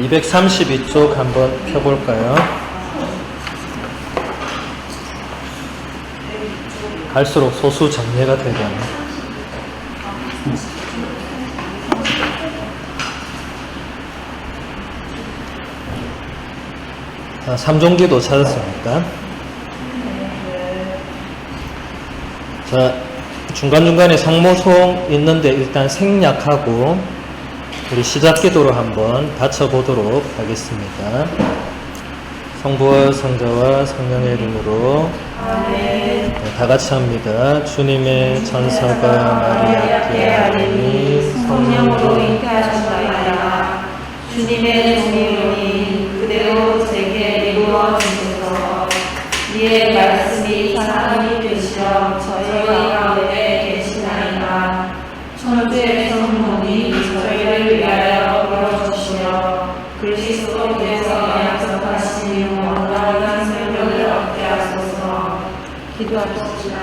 232쪽 한번 펴볼까요? 갈수록 소수 정리가 되잖아요. 자, 삼종기도 찾았습니까? 자, 중간중간에 성모송 있는데 일단 생략하고 우리 시작기도로 한번 바쳐보도록 하겠습니다. 성부와 성자와 성령의 이름으로 네, 다 같이 합니다. 주님의 천사가 마리아께 하리니 성령으로 잉태하셨나이다. 주님의 종이오니 그대로 제게 이루어지소서. 이의 말씀이 사람이 되시어 저희 가운데 계시나이다. 천주의 성령이 저희를 위하여 불어주시어 그리스도께서 약속하신 원활한 생명을 얻게 하소서. 기도합시다.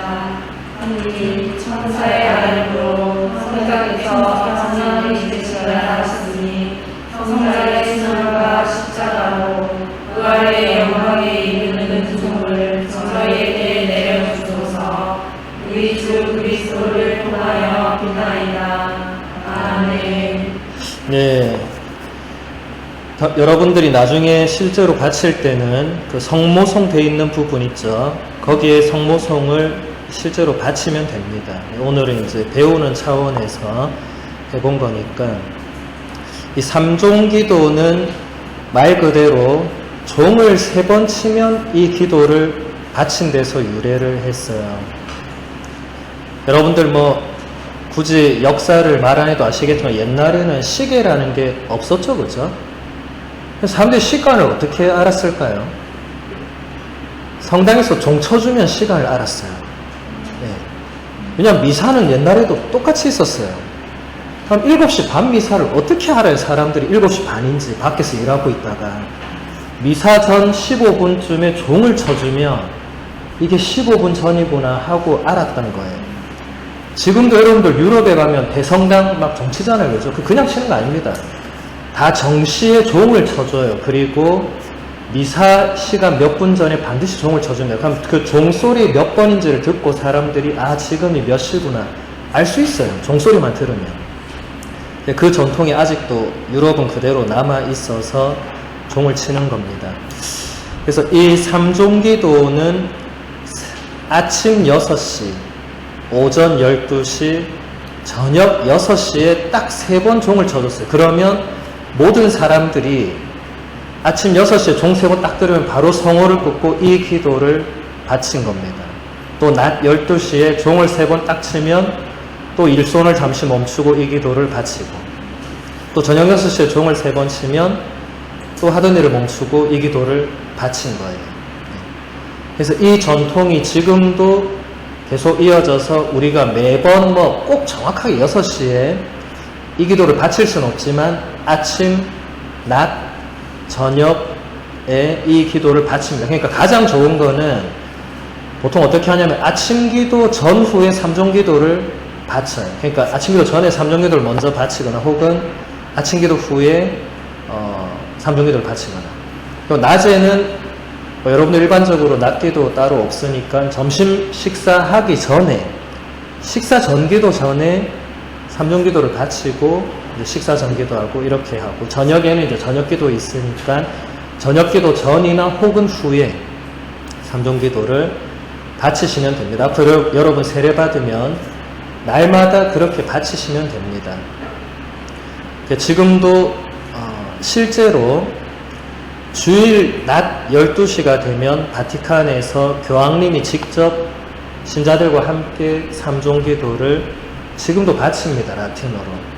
하느님, 천사의 아들로 성자께서 성령이 되시어야 하시니 성자의 신앙과 십자가로 부활의 영광에 이르는 그 종을 저희에게 내려주소서. 우리 주 그리스도를 통하여 비나이다. 아멘. 네, 여러분들이 나중에 실제로 바칠 때는 그 성모송 돼 있는 부분 있죠. 거기에 성모송을 실제로 바치면 됩니다. 오늘은 이제 배우는 차원에서 해본 거니까 이 삼종기도는 말 그대로 종을 3번 치면 이 기도를 바친 데서 유래를 했어요. 여러분들 뭐 굳이 역사를 말 안 해도 아시겠지만 옛날에는 시계라는 게 없었죠, 그죠? 사람들이 시간을 어떻게 알았을까요? 성당에서 종 쳐주면 시간을 알았어요. 네. 왜냐하면 미사는 옛날에도 똑같이 있었어요. 그럼 7시 반 미사를 어떻게 알아요? 사람들이 7시 반인지 밖에서 일하고 있다가 미사 전 15분쯤에 종을 쳐주면 이게 15분 전이구나 하고 알았던 거예요. 지금도 여러분들 유럽에 가면 대성당 막 종 치잖아요, 그죠? 그냥 치는 거 아닙니다. 다 정시에 종을 쳐줘요. 그리고 미사 시간 몇 분 전에 반드시 종을 쳐준대요. 그럼 그 종소리 몇 번인지를 듣고 사람들이 아 지금이 몇 시구나 알 수 있어요. 종소리만 들으면. 그 전통이 아직도 유럽은 그대로 남아 있어서 종을 치는 겁니다. 그래서 이 삼종기도는 아침 6시, 오전 12시, 저녁 6시에 딱 3번 종을 쳐줬어요. 그러면 모든 사람들이 아침 6시에 종 3번 딱 들으면 바로 성호를 끊고 이 기도를 바친 겁니다. 또 낮 12시에 종을 3번 딱 치면 또 일손을 잠시 멈추고 이 기도를 바치고 또 저녁 6시에 종을 3번 치면 또 하던 일을 멈추고 이 기도를 바친 거예요. 그래서 이 전통이 지금도 계속 이어져서 우리가 매번 뭐 꼭 정확하게 6시에 이 기도를 바칠 수는 없지만 아침, 낮, 저녁에 이 기도를 바칩니다. 그러니까 가장 좋은 거는 보통 어떻게 하냐면 아침 기도 전후에 삼종기도를 바쳐요. 그러니까 아침 기도 전에 삼종기도를 먼저 바치거나 혹은 아침 기도 후에 삼종기도를 바치거나 그리고 낮에는 여러분들 일반적으로 낮 기도 따로 없으니까 점심 식사하기 전에 식사 전기도 전에 삼종기도를 바치고 이제 식사 전기도하고 이렇게 하고 저녁에는 이제 저녁기도 있으니까 저녁기도 전이나 혹은 후에 삼종기도를 바치시면 됩니다. 앞으로 여러분 세례 받으면 날마다 그렇게 바치시면 됩니다. 지금도 실제로 주일 낮 12시가 되면 바티칸에서 교황님이 직접 신자들과 함께 삼종기도를 지금도 바칩니다. 라틴어로.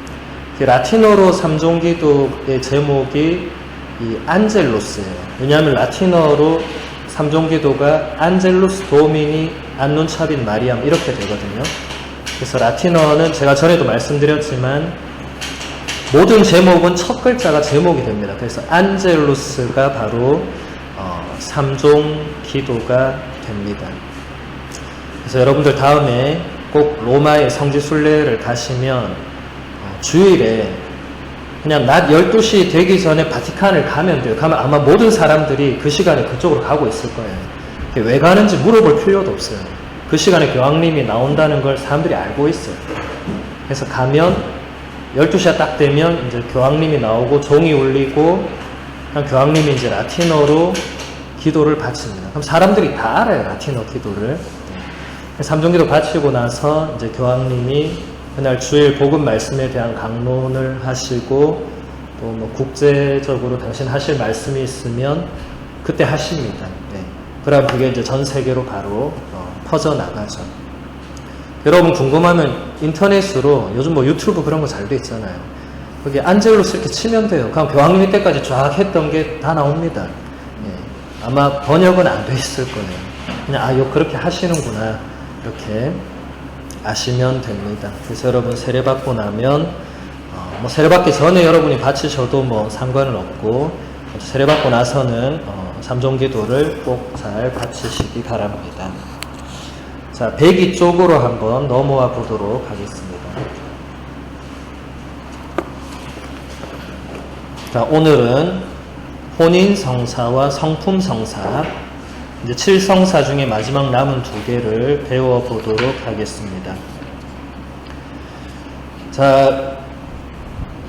라틴어로 삼종기도의 제목이 이 안젤루스예요. 왜냐하면 라틴어로 삼종기도가 안젤루스 도미니 안눈차빈 마리암 이렇게 되거든요. 그래서 라틴어는 제가 전에도 말씀드렸지만 모든 제목은 첫 글자가 제목이 됩니다. 그래서 안젤루스가 바로 삼종기도가 됩니다. 그래서 여러분들 다음에 꼭 로마의 성지순례를 가시면 주일에 그냥 낮 12시 되기 전에 바티칸을 가면 돼요. 가면 아마 모든 사람들이 그 시간에 그쪽으로 가고 있을 거예요. 왜 가는지 물어볼 필요도 없어요. 그 시간에 교황님이 나온다는 걸 사람들이 알고 있어요. 그래서 가면 12시가 딱 되면 이제 교황님이 나오고 종이 울리고 교황님이 이제 라틴어로 기도를 바칩니다. 그럼 사람들이 다 알아요. 라틴어 기도를. 삼종기도 바치고 나서 이제 교황님이 그날 주일 복음 말씀에 대한 강론을 하시고 또 뭐 국제적으로 당신 하실 말씀이 있으면 그때 하십니다. 네. 그럼 그게 이제 전 세계로 바로 퍼져 나가죠. 여러분 궁금하면 인터넷으로 요즘 뭐 유튜브 그런 거 잘 돼 있잖아요. 거기 안젤로스 이렇게 치면 돼요. 그럼 교황님 때까지 쫙 했던 게 다 나옵니다. 네. 아마 번역은 안 돼 있을 거예요. 그냥 그렇게 하시는구나 이렇게 아시면 됩니다. 그래서 여러분 세례 받고 나면 뭐 세례 받기 전에 여러분이 바치셔도 뭐 상관은 없고 세례 받고 나서는 삼종기도를 꼭 잘 바치시기 바랍니다. 자, 102 쪽으로 한번 넘어와 보도록 하겠습니다. 자, 오늘은 혼인성사와 성품성사, 이제 7성사 중에 마지막 남은 2개를 배워보도록 하겠습니다. 자,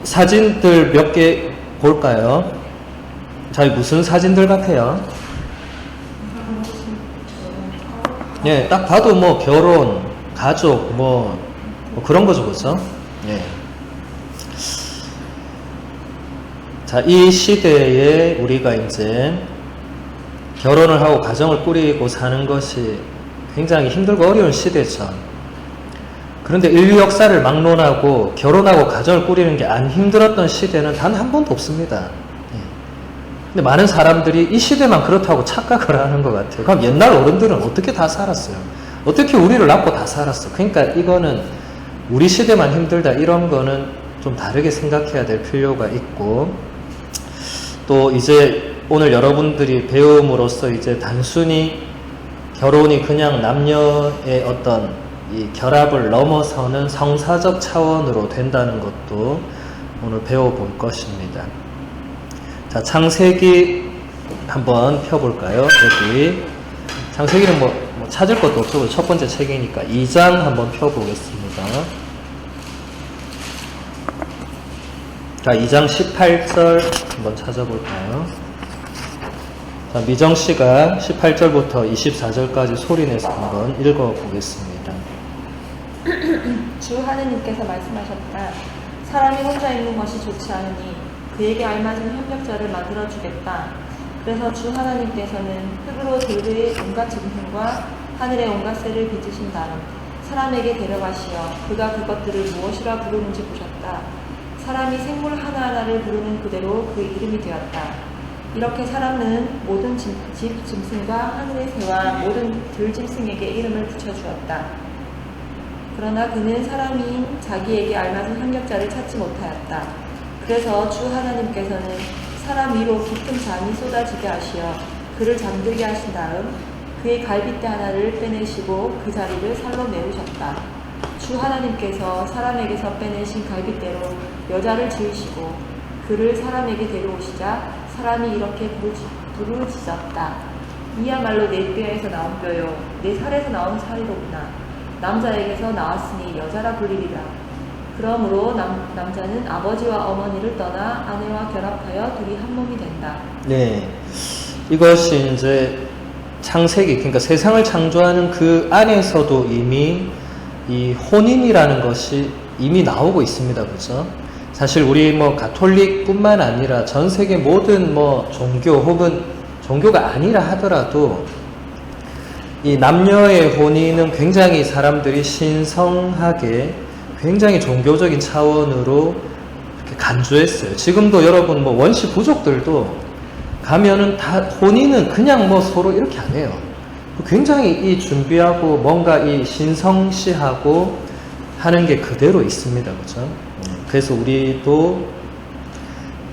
사진들 몇 개 볼까요? 자, 무슨 사진들 같아요? 예, 딱 봐도 뭐 결혼, 가족, 뭐 그런 거죠, 그죠? 예. 자, 이 시대에 우리가 이제 결혼을 하고 가정을 꾸리고 사는 것이 굉장히 힘들고 어려운 시대죠. 그런데 인류 역사를 막론하고 결혼하고 가정을 꾸리는 게 안 힘들었던 시대는 단 한 번도 없습니다. 근데 많은 사람들이 이 시대만 그렇다고 착각을 하는 것 같아요. 그럼 옛날 어른들은 어떻게 다 살았어요? 어떻게 우리를 낳고 다 살았어? 그러니까 이거는 우리 시대만 힘들다 이런 거는 좀 다르게 생각해야 될 필요가 있고, 또 이제 오늘 여러분들이 배움으로써 이제 단순히 결혼이 그냥 남녀의 어떤 이 결합을 넘어서는 성사적 차원으로 된다는 것도 오늘 배워볼 것입니다. 자, 창세기 한번 펴볼까요? 여기 창세기는 뭐 찾을 것도 없고 첫 번째 책이니까 2장 한번 펴보겠습니다. 자, 2장 18절 한번 찾아볼까요? 자, 미정씨가 18절부터 24절까지 소리내서 한번 읽어보겠습니다. 주 하느님께서 말씀하셨다. 사람이 혼자 있는 것이 좋지 않으니 그에게 알맞은 협력자를 만들어주겠다. 그래서 주 하나님께서는 흙으로 들의 온갖 짐승과 하늘의 온갖 새를 빚으신 다음 사람에게 데려가시어 그가 그것들을 무엇이라 부르는지 보셨다. 사람이 생물 하나하나를 부르는 그대로 그 이름이 되었다. 이렇게 사람은 모든 집 짐승과 하늘의 새와 모든 들짐승에게 이름을 붙여주었다. 그러나 그는 사람인 자기에게 알맞은 협력자를 찾지 못하였다. 그래서 주 하나님께서는 사람 위로 깊은 잠이 쏟아지게 하시어 그를 잠들게 하신 다음 그의 갈빗대 하나를 빼내시고 그 자리를 살로 메우셨다. 주 하나님께서 사람에게서 빼내신 갈빗대로 여자를 지으시고 그를 사람에게 데려오시자 사람이 이렇게 부르짖었다. 이야말로 내 뼈에서 나온 뼈요 내 살에서 나온 살이로구나. 남자에게서 나왔으니 여자라 불리리라. 그러므로 남자는 아버지와 어머니를 떠나 아내와 결합하여 둘이 한 몸이 된다. 네, 이것이 이제 창세기, 그러니까 세상을 창조하는 그 안에서도 이미 이 혼인이라는 것이 이미 나오고 있습니다, 그죠? 사실 우리 뭐 가톨릭뿐만 아니라 전 세계 모든 뭐 종교 혹은 종교가 아니라 하더라도 이 남녀의 혼인은 굉장히 사람들이 신성하게 굉장히 종교적인 차원으로 이렇게 간주했어요. 지금도 여러분 뭐 원시 부족들도 가면은 다 혼인은 그냥 뭐 서로 이렇게 안 해요. 굉장히 이 준비하고 뭔가 이 신성시하고 하는 게 그대로 있습니다. 그죠? 그래서 우리도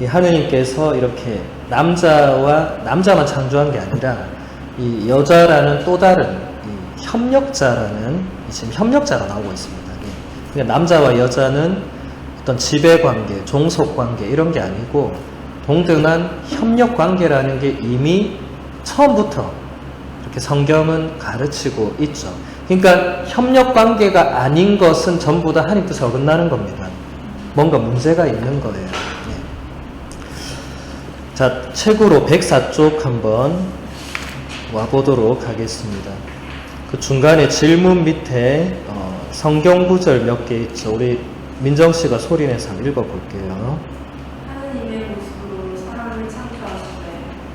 이 하느님께서 이렇게 남자만 창조한 게 아니라 이 여자라는 또 다른 이 협력자라는 지금 협력자가 나오고 있습니다. 그러니까 남자와 여자는 어떤 지배관계, 종속관계 이런 게 아니고 동등한 협력관계라는 게 이미 처음부터 이렇게 성경은 가르치고 있죠. 그러니까 협력관계가 아닌 것은 전부 다 하나님 뜻에 어긋나는 겁니다. 뭔가 문제가 있는 거예요. 네. 자, 책으로 104쪽 한번 와보도록 하겠습니다. 그 중간에 질문 밑에 성경 구절 몇 개 있죠. 우리 민정씨가 소리내서 한번 읽어볼게요. 하느님의 모습으로 사람을 창조하시되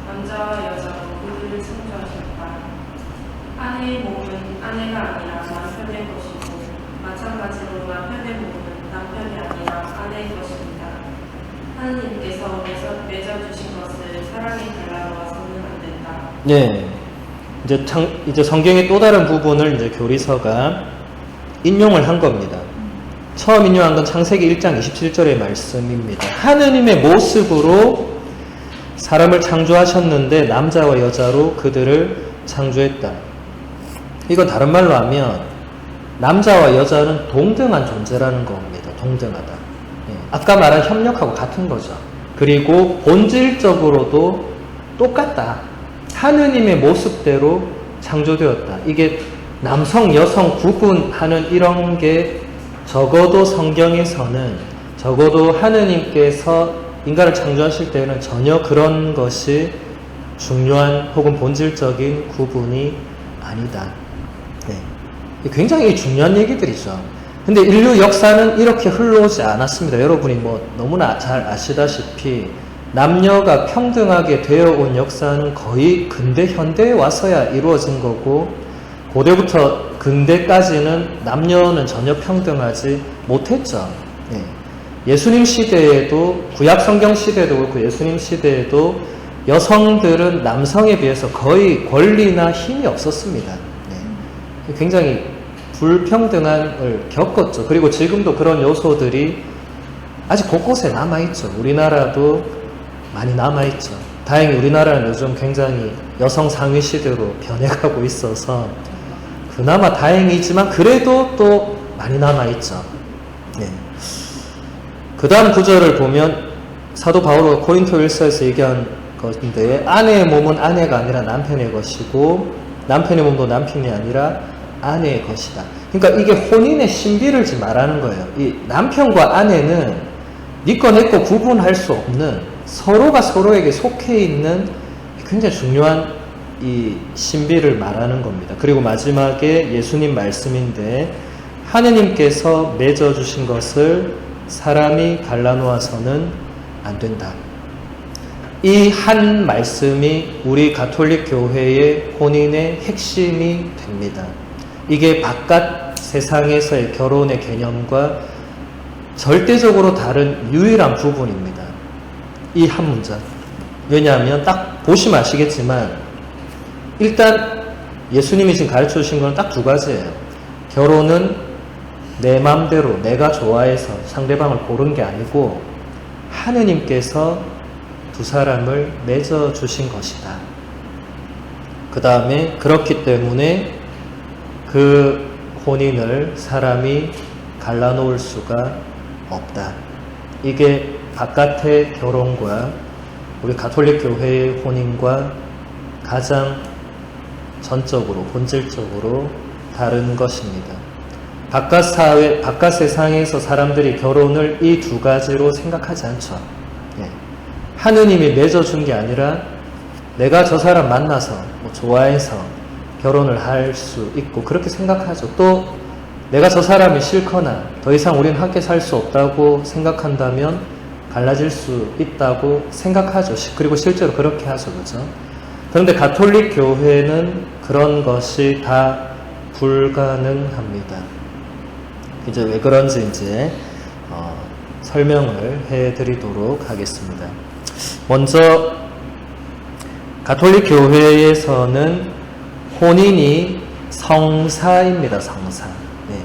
남자와 여자로 그들을 창조하셨다. 아내의 몸은 아내가 아니라 남편의 것이고 마찬가지로 남편의 몸은 남편이 아니라 아내의 것입니다. 하느님께서 맺어주신 것을 사람이 갈라놓아서는 안 된다. 네. 이제 성경의 또 다른 부분을 이제 교리서가 인용을 한 겁니다. 처음 인용한 건 창세기 1장 27절의 말씀입니다. 하느님의 모습으로 사람을 창조하셨는데 남자와 여자로 그들을 창조했다. 이건 다른 말로 하면 남자와 여자는 동등한 존재라는 겁니다. 동등하다. 아까 말한 협력하고 같은 거죠. 그리고 본질적으로도 똑같다. 하느님의 모습대로 창조되었다. 이게 남성, 여성 구분하는 이런 게 적어도 성경에서는, 적어도 하느님께서 인간을 창조하실 때는 전혀 그런 것이 중요한 혹은 본질적인 구분이 아니다. 네. 굉장히 중요한 얘기들이죠. 근데 인류 역사는 이렇게 흘러오지 않았습니다. 여러분이 뭐 너무나 잘 아시다시피 남녀가 평등하게 되어 온 역사는 거의 근대 현대에 와서야 이루어진 거고, 고대부터 근대까지는 남녀는 전혀 평등하지 못했죠. 네. 예수님 시대에도, 구약 성경 시대에도 그렇고 예수님 시대에도 여성들은 남성에 비해서 거의 권리나 힘이 없었습니다. 네. 굉장히 불평등함을 겪었죠. 그리고 지금도 그런 요소들이 아직 곳곳에 남아있죠. 우리나라도 많이 남아있죠. 다행히 우리나라는 요즘 굉장히 여성 상위 시대로 변해가고 있어서 그나마 다행이지만 그래도 또 많이 남아있죠. 네. 그 다음 구절을 보면 사도 바울은 고린토 1서에서 얘기한 것인데, 아내의 몸은 아내가 아니라 남편의 것이고 남편의 몸도 남편이 아니라 아내의 것이다. 그러니까 이게 혼인의 신비를 지금 말하는 거예요. 이 남편과 아내는 니꺼 내꺼 구분할 수 없는, 서로가 서로에게 속해 있는 굉장히 중요한 이 신비를 말하는 겁니다. 그리고 마지막에 예수님 말씀인데, 하느님께서 맺어주신 것을 사람이 갈라놓아서는 안 된다. 이 한 말씀이 우리 가톨릭 교회의 혼인의 핵심이 됩니다. 이게 바깥 세상에서의 결혼의 개념과 절대적으로 다른 유일한 부분입니다. 이 한 문장. 왜냐하면 딱 보시면 아시겠지만 일단 예수님이 지금 가르쳐 주신 건 딱 두 가지예요. 결혼은 내 마음대로 내가 좋아해서 상대방을 고른 게 아니고 하느님께서 두 사람을 맺어 주신 것이다. 그 다음에 그렇기 때문에 그 혼인을 사람이 갈라놓을 수가 없다. 이게 바깥의 결혼과 우리 가톨릭 교회의 혼인과 가장 전적으로, 본질적으로 다른 것입니다. 바깥 사회, 바깥 세상에서 사람들이 결혼을 이 두 가지로 생각하지 않죠. 예. 하느님이 맺어준 게 아니라 내가 저 사람 만나서 뭐 좋아해서 결혼을 할 수 있고 그렇게 생각하죠. 또 내가 저 사람이 싫거나 더 이상 우린 함께 살 수 없다고 생각한다면 갈라질 수 있다고 생각하죠. 그리고 실제로 그렇게 하죠. 그죠? 그런데 가톨릭 교회는 그런 것이 다 불가능합니다. 이제 왜 그런지 이제 설명을 해드리도록 하겠습니다. 먼저 가톨릭 교회에서는 혼인이 성사입니다. 성사. 네.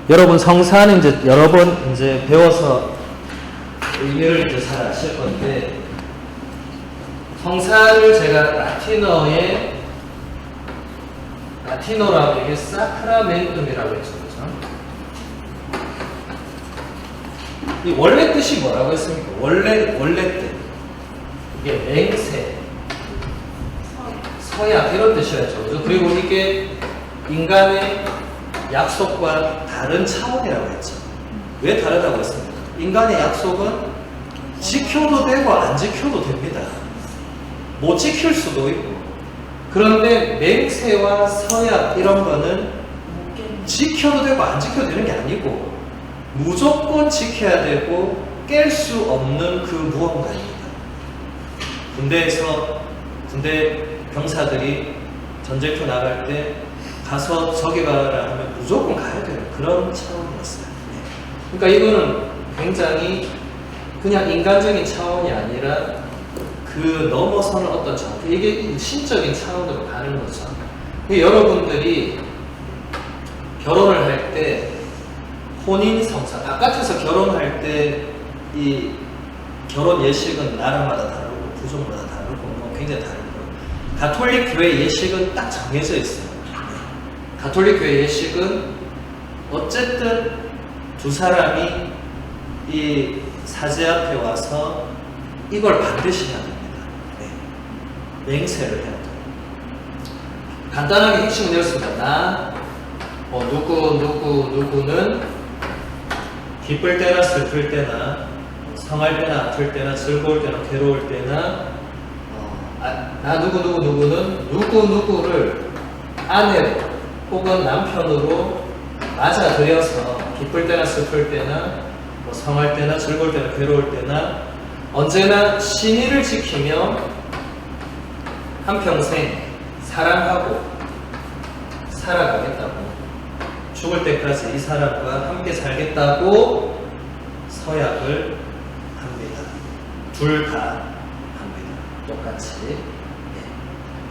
여러분 성사는 이제 여러 번 이제 배워서 의미를 이제 잘 아실 건데, 성사를 제가 라틴어라고 이게 사크라멘tum이라고 했죠. 그죠? 이 원래 뜻이 뭐라고 했습니까? 원래 뜻. 이게 맹세, 서약 이런 뜻이었죠. 그죠? 그리고 이게 인간의 약속과 다른 차원이라고 했죠. 왜 다르다고 했습니까? 인간의 약속은 지켜도 되고 안 지켜도 됩니다. 못 지킬 수도 있고. 그런데 맹세와 서약 이런 거는 지켜도 되고 안 지켜도 되는 게 아니고 무조건 지켜야 되고 깰 수 없는 그 무언가입니다. 군대 병사들이 전쟁터 나갈 때 가서 저기 가라 하면 무조건 가야 되는 그런 차원이었어요. 그러니까 이거는 굉장히 그냥 인간적인 차원이 아니라 그 넘어서는 어떤 차원, 이게 신적인 차원으로 가는 거죠. 여러분들이 결혼을 할 때 혼인 성사, 바깥에서 결혼할 때 이 결혼 예식은 나라마다 다르고 부족마다 다르고 뭐 굉장히 다르고 가톨릭 교회 예식은 딱 정해져 있어요. 가톨릭 교회 예식은 어쨌든 두 사람이 이 사제 앞에 와서 이걸 반드시 해야 됩니다. 맹세를 해야 돼요. 간단하게 핵심은 이렇습니다. 누구는 기쁠 때나 슬플 때나 성할 때나 아플 때나 즐거울 때나 괴로울 때나 나 누구는 누구를 아내로 혹은 남편으로 맞아들여서 기쁠 때나 슬플 때나 뭐 성할 때나 즐거울 때나 괴로울 때나 언제나 신의를 지키며 한평생 사랑하고 살아가겠다고, 죽을 때까지 이 사람과 함께 살겠다고 서약을 합니다. 둘 다 합니다. 똑같이.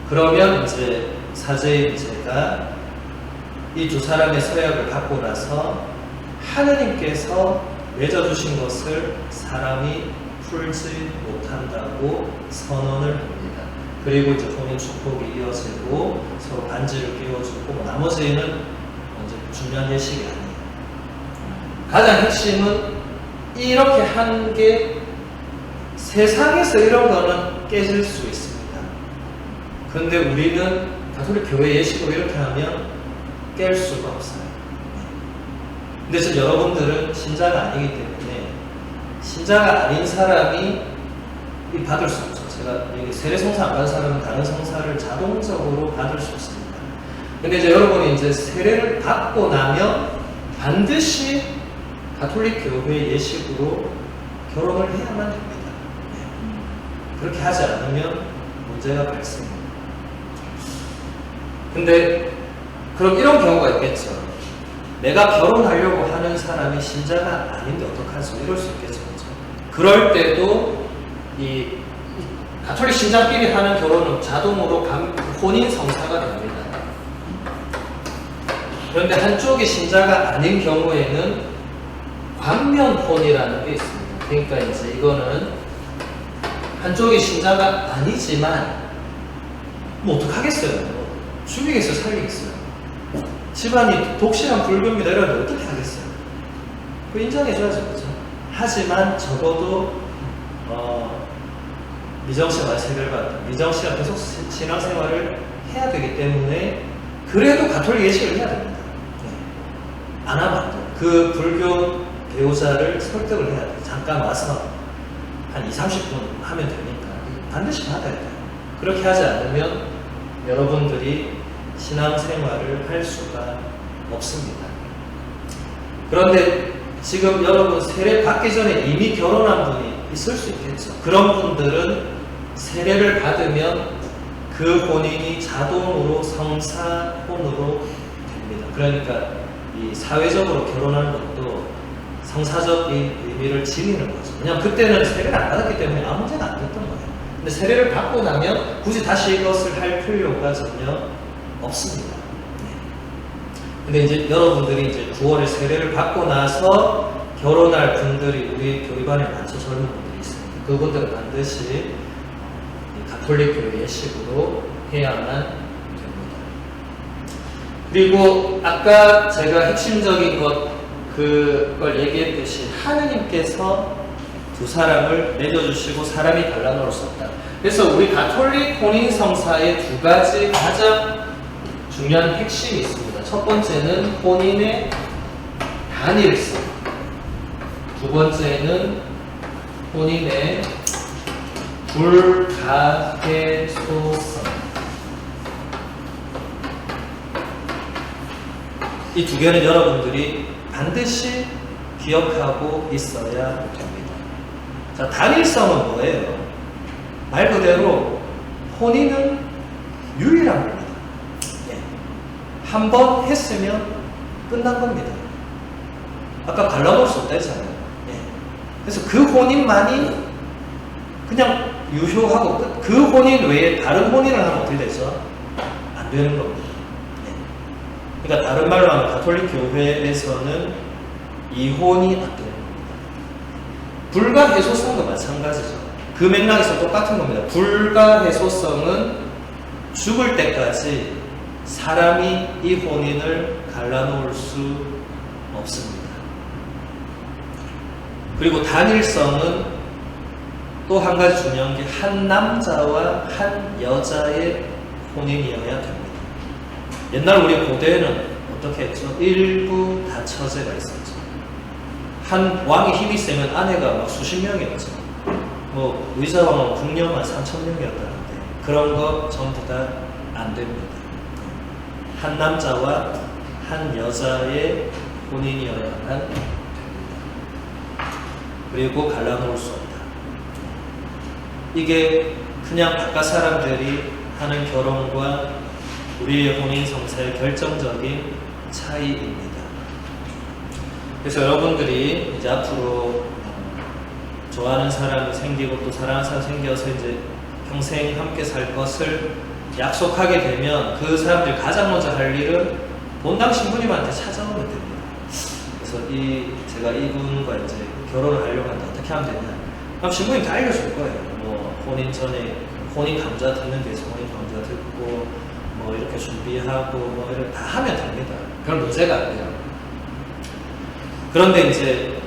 그러면 이제 사제의 제가 이 두 사람의 서약을 받고 나서 하느님께서 맺어주신 것을 사람이 풀지 못한다고 선언을 합니다. 그리고 이제 혼인 축복이 이어지고 서로 반지를 끼워주고 뭐 나머지는 이제 중요한 예식이 아니에요. 가장 핵심은 이렇게 한 게 세상에서 이런 거는 깨질 수 있습니다. 그런데 우리는 가톨릭 교회 예식으로 이렇게 하면 깰 수가 없어요. 근데 지금 여러분들은 신자가 아니기 때문에 신자가 아닌 사람이 받을 수 없죠. 제가 여기 세례 성사 안 받은 사람은 다른 성사를 자동적으로 받을 수 있습니다. 근데 이제 여러분이 이제 세례를 받고 나면 반드시 가톨릭 교회 예식으로 결혼을 해야만 됩니다. 그렇게 하지 않으면 문제가 발생합니다. 근데 그럼 이런 경우가 있겠죠. 내가 결혼하려고 하는 사람이 신자가 아닌데 어떡하지? 이럴 수 있겠죠. 그렇죠? 그럴 때도 이 가톨릭 신자끼리 하는 결혼은 자동으로 혼인 성사가 됩니다. 그런데 한쪽이 신자가 아닌 경우에는 광면혼이라는 게 있습니다. 그러니까 이제 이거는 한쪽이 신자가 아니지만 뭐 어떡하겠어요? 죽이겠어요? 살리겠어요? 집안이 독실한 불교입니다. 이러는데 어떻게 하겠어요? 그 인정해줘야죠. 그렇죠? 하지만 적어도 미정씨가 세례를 받았다. 미정씨가 계속 신앙생활을 해야 되기 때문에 그래도 가톨릭 예식을 해야 됩니다. 안 하면 안 돼요. 그 불교 배우자를 설득을 해야 돼요. 잠깐 와서 한 20-30분 하면 되니까 반드시 받아야 돼요. 그렇게 하지 않으면 여러분들이 신앙생활을 할 수가 없습니다. 그런데 지금 여러분 세례 받기 전에 이미 결혼한 분이 있을 수 있겠죠. 그런 분들은 세례를 받으면 그 혼인이 자동으로 성사혼으로 됩니다. 그러니까 이 사회적으로 결혼하는 것도 성사적인 의미를 지니는 거죠. 왜냐하면 그때는 세례를 안 받았기 때문에 아무 문제가 안 됐던 거예요. 근데 세례를 받고 나면 굳이 다시 이것을 할 필요가 전혀 없습니다. 근데 이제 여러분들이 이제 9월에 세례를 받고 나서 결혼할 분들이 우리 교회반에 많죠. 젊은 분들이 있습니다. 그분들은 반드시 가톨릭 교회 예식으로 해야만 됩니다. 그리고 아까 제가 핵심적인 것, 그 그걸 얘기했듯이 하느님께서 두 사람을 맺어주시고 사람이 갈라놓을 수 없다. 그래서 우리 가톨릭 혼인성사의 두 가지 가장 중요한 핵심이 있습니다. 첫 번째는 혼인의 단일성, 두 번째는 혼인의 불가해소성. 이 두 개는 여러분들이 반드시 기억하고 있어야 됩니다. 자, 단일성은 뭐예요? 말 그대로 혼인은 유일한 겁니다. 한 번 했으면 끝난 겁니다. 아까 갈라놓을 수 없다 했잖아요. 그래서 그 혼인만이 그냥 유효하고 그 혼인 외에 다른 혼인을 하면 어떻게 되죠? 안 되는 겁니다. 그러니까 다른 말로 하면 가톨릭 교회에서는 이혼이 안 되는 겁니다. 불가해소성도 마찬가지죠. 그 맥락에서 똑같은 겁니다. 불가해소성은 죽을 때까지 사람이 이 혼인을 갈라놓을 수 없습니다. 그리고 단일성은 또 한 가지 중요한 게 한 남자와 한 여자의 혼인이어야 됩니다. 옛날 우리 고대에는 어떻게 했죠? 일부 다처제가 있었죠. 한 왕이 힘이 세면 아내가 막 수십 명이었죠. 뭐 의자왕은 궁녀만 3,000명이었다는데 그런 거 전부 다 안 됩니다. 한 남자와 한 여자의 혼인이어야만 됩니다. 그리고 갈라놓을 수 없다. 이게 그냥 바깥 사람들이 하는 결혼과 우리의 혼인 성사의 결정적인 차이입니다. 그래서 여러분들이 이제 앞으로 좋아하는 사람이 생기고 또 사랑하는 사람이 생겨서 이제 평생 함께 살 것을 약속하게 되면 그 사람들이 가장 먼저 할 일은 본당 신부님한테 찾아오면 됩니다. 그래서 제가 이분과 이제 결혼을 하려고 하는데 어떻게 하면 되냐? 그럼 신부님 다 알려줄 거예요. 뭐 혼인 전에 혼인 강좌 듣는 데서 혼인 강좌 듣고 뭐 이렇게 준비하고 뭐 이렇게 다 하면 됩니다. 그런 문제가 안 돼요. 그런데 이제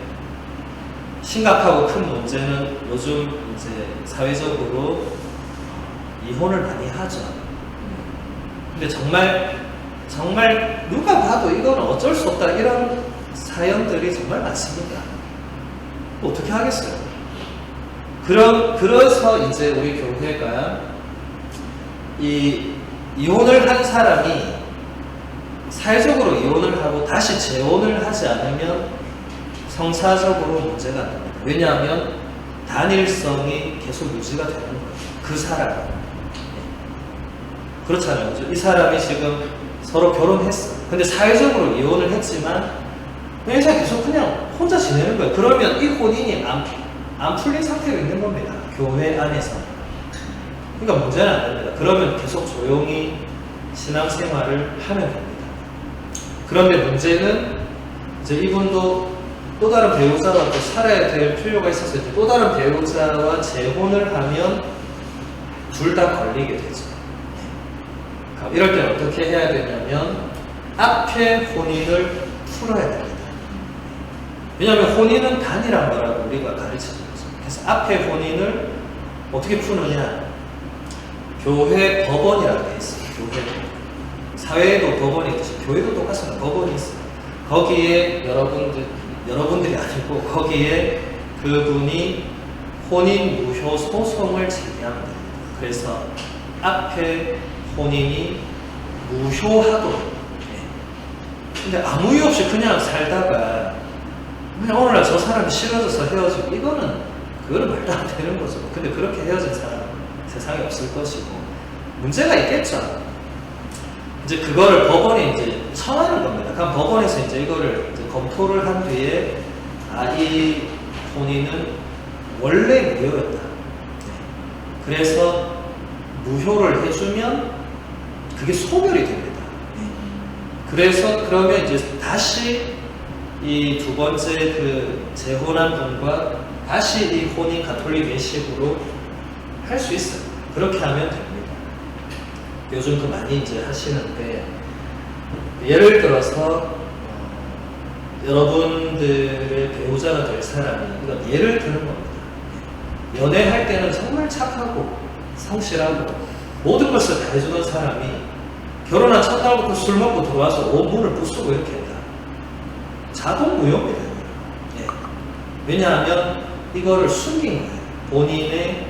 심각하고 큰 문제는 요즘 이제 사회적으로 이혼을 많이 하죠. 근데 정말 누가 봐도 이거는 어쩔 수 없다 이런 사연들이 정말 많습니다. 어떻게 하겠어요? 그래서 이제 우리 교회가 이혼을 한 사람이 사회적으로 이혼을 하고 다시 재혼을 하지 않으면 성사적으로 문제가 안 됩니다. 왜냐하면 단일성이 계속 유지가 되는 거예요. 그 사람. 그렇잖아요. 이 사람이 지금 서로 결혼했어. 근데 사회적으로 이혼을 했지만 그냥 계속 그냥 혼자 지내는 거예요. 그러면 이 혼인이 안 풀린 상태가 있는 겁니다. 교회 안에서. 그러니까 문제는 안 됩니다. 그러면 계속 조용히 신앙생활을 하면 됩니다. 그런데 문제는 이제 이분도 또 다른 배우자와 또 살아야 될 필요가 있어서 이제 또 다른 배우자와 재혼을 하면 둘 다 걸리게 되죠. 이럴 때는 어떻게 해야 되냐면 앞에 혼인을 풀어야 됩니다. 왜냐하면 혼인은 단일한 거라고 우리가 가르치는 거죠. 그래서 앞에 혼인을 어떻게 푸느냐? 교회 법원이라고 돼 있어요. 교회 사회에도 법원이 있듯이 교회도 똑같습니다. 법원이 있어요. 거기에 여러분들이 아니고 거기에 그분이 혼인 무효 소송을 제기하면 됩니다. 그래서 앞에 혼인이 무효하도록. 근데 아무 이유 없이 그냥 살다가 그냥 오늘날 저 사람이 싫어져서 헤어지고 그거는 말도 안 되는 거죠. 근데 그렇게 헤어진 사람은 세상에 없을 것이고 문제가 있겠죠. 이제 그거를 법원에 이제 청하는 겁니다. 그럼 법원에서 이제 이거를 이제 검토를 한 뒤에 이 혼인은 원래 무효였다. 그래서 무효를 해주면 그게 소멸이 됩니다. 그래서 그러면 이제 다시 이 두 번째 그 재혼한 분과 다시 이 혼인 가톨릭 예식으로 할 수 있어요. 그렇게 하면 됩니다. 요즘 그 많이 이제 하시는데 예를 들어서 여러분들의 배우자가 될 사람이 이건 예를 드는 겁니다. 연애할 때는 정말 착하고 성실하고 모든 것을 다 해주던 사람이 결혼한 첫날부터 술 먹고 들어와서 온문을 부수고 이렇게 했다. 자동 무효입니다. 예. 왜냐하면 이거를 숨긴 거예요. 본인의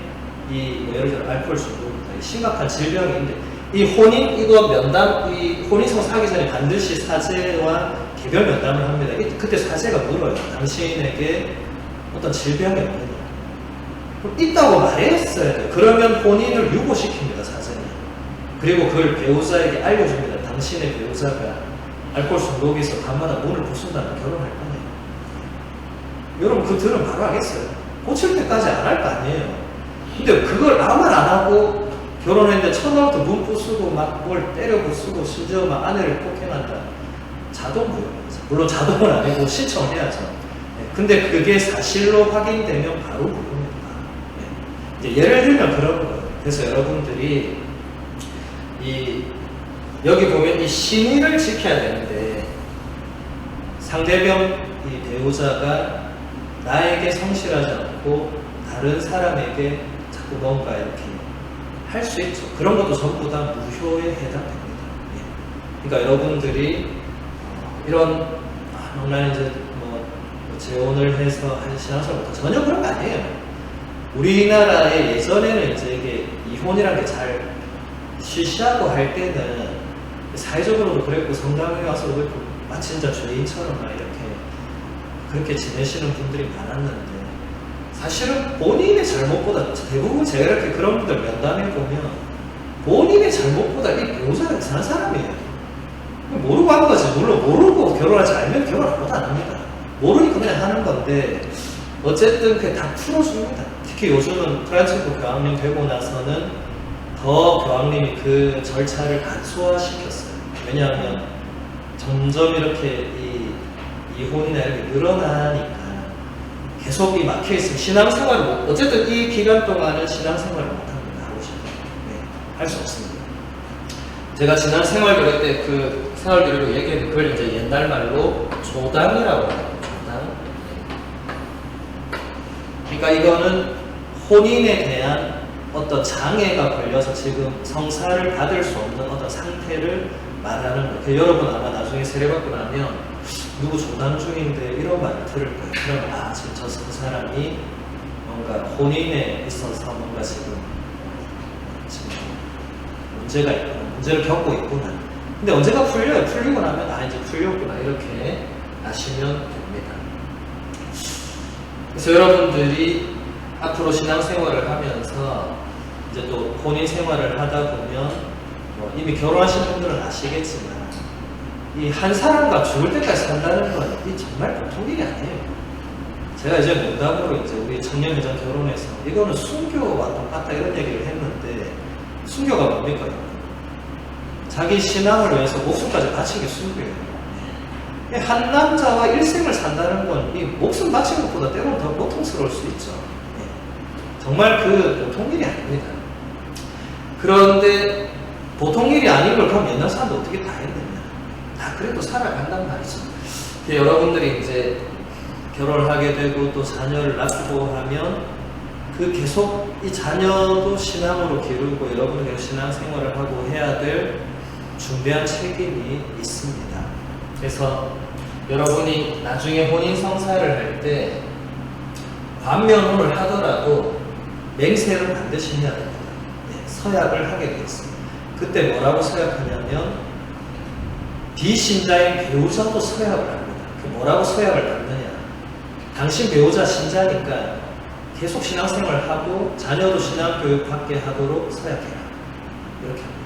예를 들어 알코올 중독이다. 심각한 질병인데 이 혼인 이거 면담 이 혼인신고 하기 전에 반드시 사제와 개별 면담을 합니다. 그때 사제가 물어요. 당신에게 어떤 질병이 없느냐. 있다고 말했어야 돼요. 그러면 혼인을 유보시킵니다. 사제는. 그리고 그걸 배우자에게 알려줍니다. 당신의 배우자가 알코올 중독이 있어 밤마다 문을 부순다면 결혼할 거네요. 여러분 그 들으면 바로 하겠어요. 고칠 때까지 안 할 거 아니에요. 근데 그걸 아무 말 안 하고 결혼했는데 첫날부터 문 부수고 막 뭘 때려 부수고 심지어 막 아내를 폭행한다. 자동 무효입니다. 물론 자동은 아니고 신청을 해야죠. 네. 근데 그게 사실로 확인되면 바로 무효입니다. 네. 이제 예를 들면 그런 거예요. 그래서 여러분들이 여기 보면 이 신의를 지켜야 되는데 상대방 이 배우자가 나에게 성실하지 않고 다른 사람에게 자꾸 뭔가 이렇게 할 수 있죠. 그런 것도 전부 다 무효에 해당됩니다. 예. 그러니까 여러분들이 이런 나는 이제 뭐 재혼을 해서 한 신앙생활부터 전혀 그런 거 아니에요. 우리나라에 예전에는 이제 이게 이혼이라는 게 잘 실시하고 할 때는 사회적으로도 그랬고 성당에 와서도 그랬고 마치 진짜 죄인처럼 막 이렇게 그렇게 지내시는 분들이 많았는데 사실은 본인의 잘못보다 대부분 제가 이렇게 그런 분들 면담해 보면 본인의 잘못보다 이 배우자가 이상한 사람이에요. 모르고 한 거지. 물론 모르고 결혼하지 알면 결혼 아무도 안 합니다. 모르니까 그냥 하는 건데 어쨌든 그게 다 풀어줍니다. 특히 요즘은 프란치스코 교황님 되고 나서는 더 교황님이 그 절차를 간소화시켰어요. 왜냐하면 점점 이렇게 이혼이나 이렇게 늘어나니까 계속 이 막혀있으면 신앙생활을 못, 어쨌든 이 기간 동안은 신앙생활을 못합니다. 하고 싶어요. 네, 할 수 없습니다. 제가 지난 생활교회 때 그 생활교회로 얘기했는데 그걸 이제 옛날 말로 조당이라고 해요. 조당. 그러니까 이거는 혼인에 대한 어떤 장애가 걸려서 지금 성사를 받을 수 없는 어떤 상태를 말하는 거예요. 여러분 아마 나중에 세례받고 나면 누구 조당 중인데 이런 말을 들을 거예요. 그러면 지금 저 사람이 뭔가 혼인에 있어서 뭔가 지금 문제가 있구나. 문제를 겪고 있구나. 근데 언제가 풀려요? 풀리고 나면 이제 풀렸구나. 이렇게 아시면 됩니다. 그래서 여러분들이 앞으로 신앙생활을 하면서 이제 또 혼인 생활을 하다 보면 이미 결혼하신 분들은 아시겠지만 이 한 사람과 죽을 때까지 산다는 건 이 정말 보통 일이 아니에요. 제가 이제 농담으로 이제 우리 청년회장 결혼해서 이거는 순교와 똑같다 이런 얘기를 했는데 순교가 뭡니까? 자기 신앙을 위해서 목숨까지 바친 게 순교예요. 한 남자와 일생을 산다는 건 이 목숨 바친 것보다 때로는 더 고통스러울 수 있죠. 정말 그 보통 일이 아닙니다. 그런데 보통 일이 아닌 걸 그럼 옛날 사람도 어떻게 다 했느냐. 다 그래도 살아간단 말이죠. 여러분들이 이제 결혼을 하게 되고 또 자녀를 낳고 하면 그 계속 이 자녀도 신앙으로 기르고 여러분은 계속 신앙생활을 하고 해야 될 중대한 책임이 있습니다. 그래서 여러분이 나중에 혼인 성사를 할 때 관면혼을 하더라도 맹세를 반드시 해야 됩니다. 서약을 하게 되었습니다. 그때 뭐라고 서약하냐면 비신자인 배우자도 서약을 합니다. 뭐라고 서약을 받느냐? 당신 배우자 신자니까 계속 신앙생활을 하고 자녀도 신앙교육 받게 하도록 서약해라. 이렇게 합니다.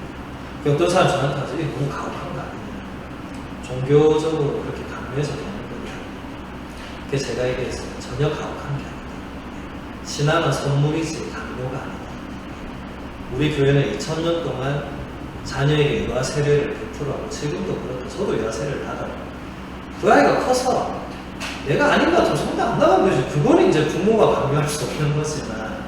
어떤 사람 저한테 하죠. 이게 너무 가혹한 거 아니냐? 종교적으로 그렇게 강요해서 되는 거냐? 그래서 제가 얘기했어요. 전혀 가혹한 게 아니다. 신앙은 선물이지 강요가 아니다. 우리 교회는 2000년 동안 자녀에게 유아 세례를 베풀어하고 지금도 그렇고 저도 유아 세례를 받아요. 그 아이가 커서 내가 아닌 것 같으면 성당 안 나가면 되지. 그거는 이제 부모가 강요할 수 없는 거지만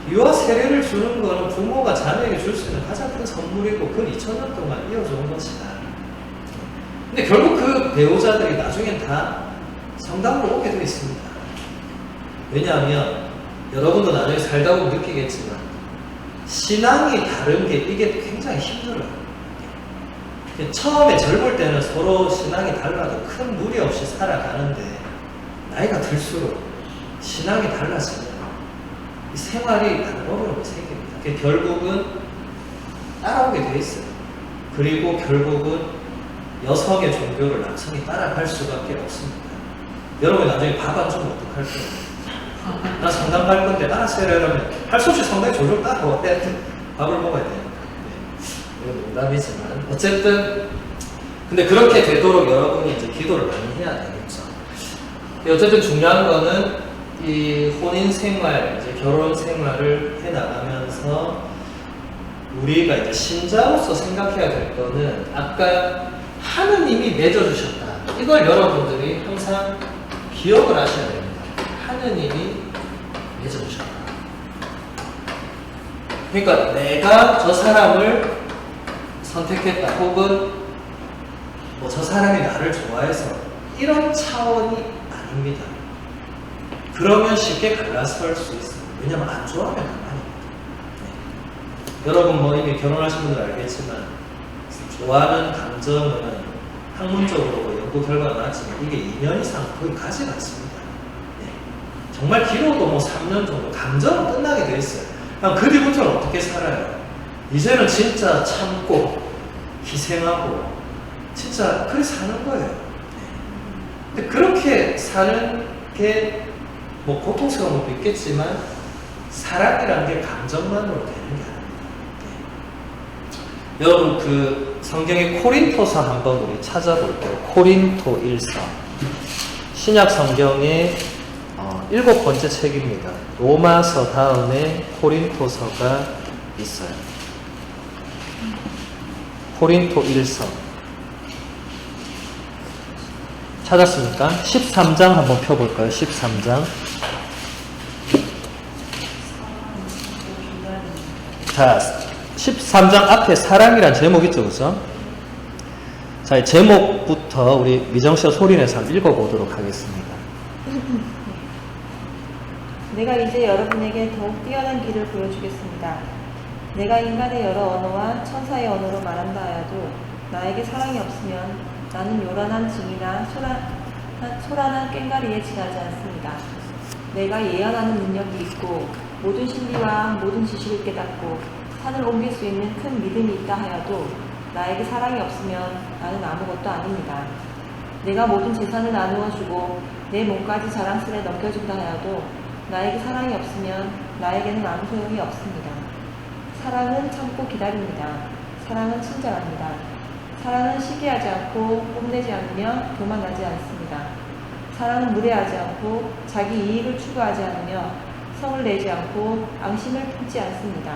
유아 세례를 주는 거는 부모가 자녀에게 줄 수 있는 가장 큰 선물이고 그건 2000년 동안 이어져온 것이다. 근데 결국 그 배우자들이 나중엔 다 성당으로 오게 되어 있습니다. 왜냐하면 여러분도 나중에 살다 보면 느끼겠지만 신앙이 다른 게 이게 굉장히 힘들어요. 처음에 젊을 때는 서로 신앙이 달라도 큰 무리 없이 살아가는데 나이가 들수록 신앙이 달라지면 이 생활이 다른 어려움이 생깁니다. 결국은 따라오게 돼 있어요. 그리고 결국은 여성의 종교를 남성이 따라갈 수밖에 없습니다. 여러분 나중에 밥 안 주면 어떡할 거예요? 나 성당 갈 건데 따라서 이러면 할 수 없이 성당에 졸졸 따라와야 돼. 밥을 먹어야 되니까. 이건 농담이지만 어쨌든 근데 그렇게 되도록 여러분이 이제 기도를 많이 해야 되겠죠. 어쨌든 중요한 거는 이 혼인 생활, 이제 결혼 생활을 해 나가면서 우리가 이제 신자로서 생각해야 될 거는 아까 하느님이 맺어주셨다. 이걸 여러분들이 항상 기억을 하셔야 됩니다. 하느님이 맺어주셨다. 그러니까 내가 저 사람을 선택했다 혹은 뭐 저 사람이 나를 좋아해서 이런 차원이 아닙니다. 그러면 쉽게 갈라설 수 있어요. 왜냐면 안 좋아하면 그만입니다. 네. 여러분 뭐 이미 결혼하신 분들 알겠지만 좋아하는 감정은 학문적으로 뭐 연구 결과가 나왔지만 이게 2년 이상 거의 가져갔습니다. 네. 정말 길어도 뭐 3년 정도 감정은 끝나게 돼 있어요. 그럼 그 뒤부터는 어떻게 살아요? 이제는 진짜 참고 희생하고 진짜 그렇게 사는 거예요. 네. 근데 그렇게 사는 게 뭐 고통스러운 것도 있겠지만 사랑이라는 게 감정만으로 되는 게 아닙니다. 네. 여러분 그 성경의 코린토서 한번 우리 찾아볼게요. 코린토 1서 신약 성경의 7번째 책입니다. 로마서 다음에 코린토서가 있어요. 코린토 1서 찾았습니까? 13장 한번 펴볼까요? 13장. 자, 13장 앞에 사랑이란 제목 있죠, 그죠? 자, 이 제목부터 우리 미정씨와 소리내서 한번 읽어보도록 하겠습니다. 내가 이제 여러분에게 더욱 뛰어난 길을 보여주겠습니다. 내가 인간의 여러 언어와 천사의 언어로 말한다 하여도 나에게 사랑이 없으면 나는 요란한 징이나 소란한 꽹과리에 지나지 않습니다. 내가 예언하는 능력이 있고 모든 진리와 모든 지식을 깨닫고 산을 옮길 수 있는 큰 믿음이 있다 하여도 나에게 사랑이 없으면 나는 아무것도 아닙니다. 내가 모든 재산을 나누어 주고 내 몸까지 자랑스레 넘겨준다 하여도 나에게 사랑이 없으면 나에게는 아무 소용이 없습니다. 사랑은 참고 기다립니다. 사랑은 친절합니다. 사랑은 시기하지 않고 뽐내지 않으며 교만하지 않습니다. 사랑은 무례하지 않고 자기 이익을 추구하지 않으며 성을 내지 않고 앙심을 품지 않습니다.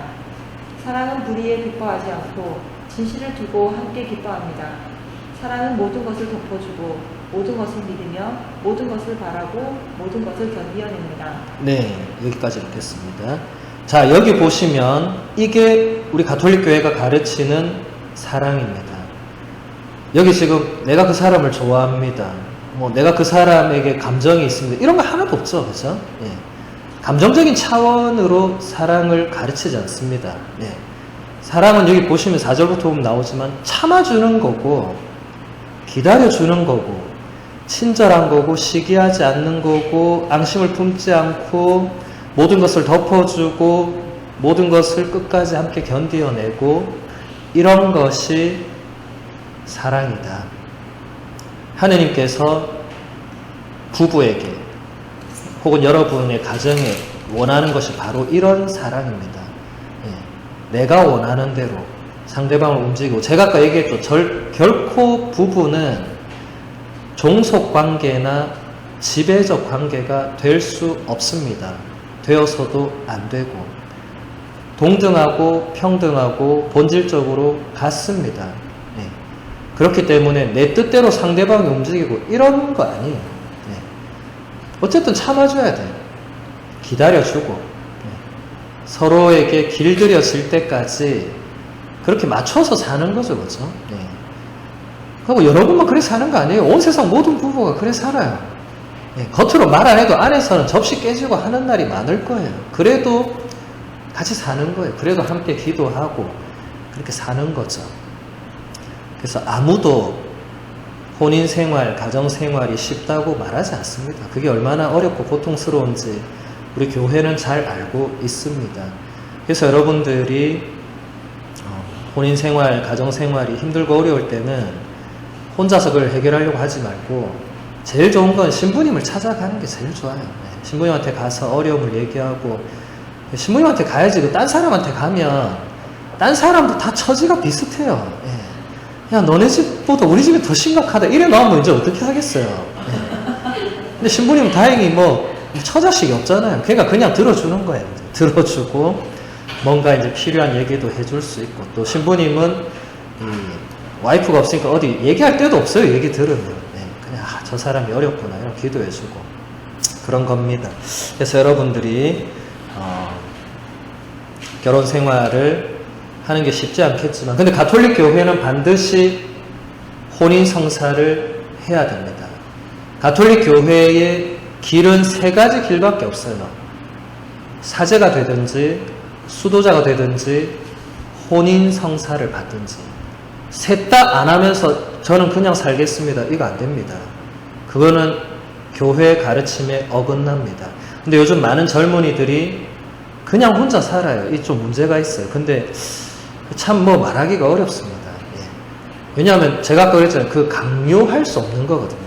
사랑은 불의에 기뻐하지 않고 진실을 두고 함께 기뻐합니다. 사랑은 모든 것을 덮어주고 모든 것을 믿으며 모든 것을 바라고 모든 것을 견디어냅니다. 네, 여기까지 읽겠습니다. 자, 여기 보시면 이게 우리 가톨릭 교회가 가르치는 사랑입니다. 여기 지금 내가 그 사람을 좋아합니다. 뭐 내가 그 사람에게 감정이 있습니다. 이런 거 하나도 없죠, 그렇죠? 예. 감정적인 차원으로 사랑을 가르치지 않습니다. 예. 사랑은 여기 보시면 4절부터 보면 나오지만 참아주는 거고 기다려주는 거고 친절한 거고 시기하지 않는 거고 앙심을 품지 않고 모든 것을 덮어주고 모든 것을 끝까지 함께 견디어내고 이런 것이 사랑이다. 하느님께서 부부에게 혹은 여러분의 가정에 원하는 것이 바로 이런 사랑입니다. 예. 내가 원하는 대로 상대방을 움직이고 제가 아까 얘기했죠. 결코 부부는 종속관계나 지배적 관계가 될 수 없습니다. 되어서도 안 되고 동등하고 평등하고 본질적으로 같습니다. 네. 그렇기 때문에 내 뜻대로 상대방이 움직이고 이런 거 아니에요. 네. 어쨌든 참아줘야 돼요. 기다려주고 네. 서로에게 길들여질 때까지 그렇게 맞춰서 사는 거죠, 그렇죠? 네. 그리고 여러분만 그래 사는 거 아니에요. 온 세상 모든 부부가 그래 살아요. 겉으로 말 안 해도 안에서는 접시 깨지고 하는 날이 많을 거예요. 그래도 같이 사는 거예요. 그래도 함께 기도하고 그렇게 사는 거죠. 그래서 아무도 혼인 생활, 가정 생활이 쉽다고 말하지 않습니다. 그게 얼마나 어렵고 고통스러운지 우리 교회는 잘 알고 있습니다. 그래서 여러분들이 혼인 생활, 가정 생활이 힘들고 어려울 때는 혼자서 그걸 해결하려고 하지 말고 제일 좋은 건 신부님을 찾아가는 게 제일 좋아요. 신부님한테 가서 어려움을 얘기하고 신부님한테 가야지 딴 사람한테 가면 딴 사람도 다 처지가 비슷해요. 야 너네 집보다 우리 집이 더 심각하다 이래 나오면 이제 어떻게 하겠어요. 근데 신부님은 다행히 뭐 처자식이 없잖아요. 그러니까 그냥 들어주는 거예요. 들어주고 뭔가 이제 필요한 얘기도 해줄 수 있고 또 신부님은 와이프가 없으니까 어디 얘기할 데도 없어요. 얘기 들으면 그냥 저 사람이 어렵구나 이런 기도해주고 그런 겁니다. 그래서 여러분들이 결혼 생활을 하는 게 쉽지 않겠지만 근데 가톨릭 교회는 반드시 혼인 성사를 해야 됩니다. 가톨릭 교회의 길은 세 가지 길밖에 없어요. 사제가 되든지 수도자가 되든지 혼인 성사를 받든지 셋 다 안 하면서 저는 그냥 살겠습니다. 이거 안 됩니다. 그거는 교회 가르침에 어긋납니다. 근데 요즘 많은 젊은이들이 그냥 혼자 살아요. 이 좀 문제가 있어요. 근데 참 뭐 말하기가 어렵습니다. 왜냐하면 제가 아까 그랬잖아요. 그 강요할 수 없는 거거든요.